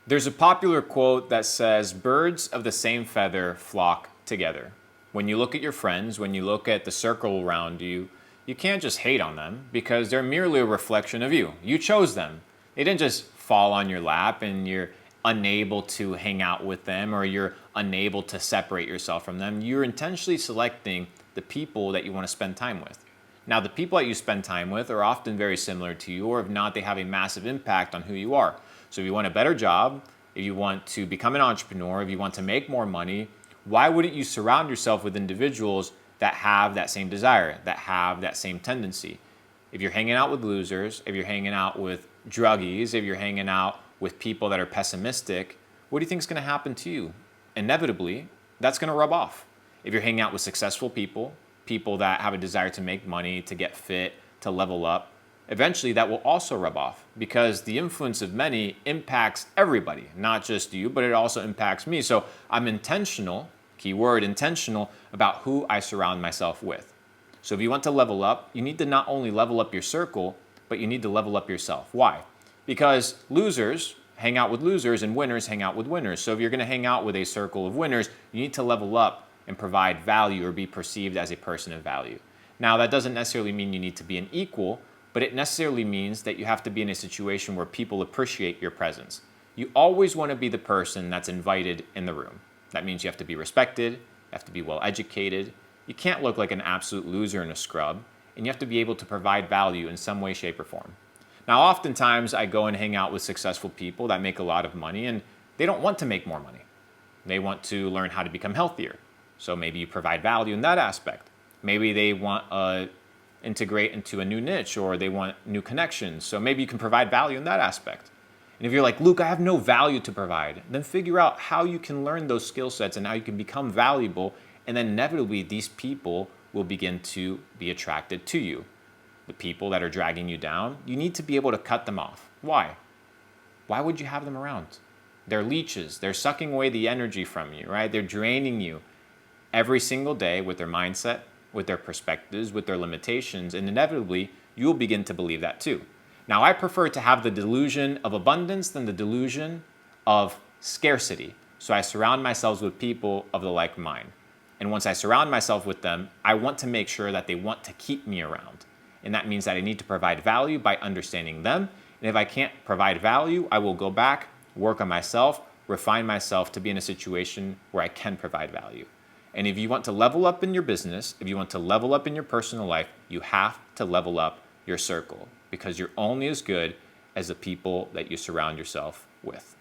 There's a popular quote that says, birds of the same feather flock together. When you look at your friends, when you look at the circle around you, you can't just hate on them because they're merely a reflection of you. You chose them. They didn't just fall on your lap and you're unable to hang out with them or you're unable to separate yourself from them. You're intentionally selecting the people that you want to spend time with. Now, the people that you spend time with are often very similar to you, or if not, they have a massive impact on who you are. So if you want a better job, if you want to become an entrepreneur, if you want to make more money, why wouldn't you surround yourself with individuals that have that same desire, that have that same tendency? If you're hanging out with losers, if you're hanging out with druggies, if you're hanging out with people that are pessimistic, what do you think is going to happen to you? Inevitably, that's going to rub off. If you're hanging out with successful people, people that have a desire to make money, to get fit, to level up, eventually that will also rub off because the influence of many impacts everybody, not just you, but it also impacts me. So I'm intentional, keyword intentional, about who I surround myself with. So if you want to level up, you need to not only level up your circle, but you need to level up yourself. Why? Because losers hang out with losers and winners hang out with winners. So if you're going to hang out with a circle of winners, you need to level up and provide value or be perceived as a person of value. Now, that doesn't necessarily mean you need to be an equal, but it necessarily means that you have to be in a situation where people appreciate your presence. You always want to be the person that's invited in the room. That means you have to be respected, you have to be well educated, you can't look like an absolute loser and a scrub, and you have to be able to provide value in some way, shape, or form. Now, oftentimes I go and hang out with successful people that make a lot of money, and they don't want to make more money. They want to learn how to become healthier. So maybe you provide value in that aspect. Maybe they want to integrate into a new niche or they want new connections. So maybe you can provide value in that aspect. And if you're like, Luke, I have no value to provide, then figure out how you can learn those skill sets and how you can become valuable. And then inevitably, these people will begin to be attracted to you. The people that are dragging you down, you need to be able to cut them off. Why? Why would you have them around? They're leeches. They're sucking away the energy from you, right? They're draining you every single day with their mindset, with their perspectives, with their limitations, and inevitably, you'll begin to believe that too. Now, I prefer to have the delusion of abundance than the delusion of scarcity. So I surround myself with people of the like mind. And once I surround myself with them, I want to make sure that they want to keep me around. And that means that I need to provide value by understanding them. And if I can't provide value, I will go back, work on myself, refine myself to be in a situation where I can provide value. And if you want to level up in your business, if you want to level up in your personal life, you have to level up your circle because you're only as good as the people that you surround yourself with.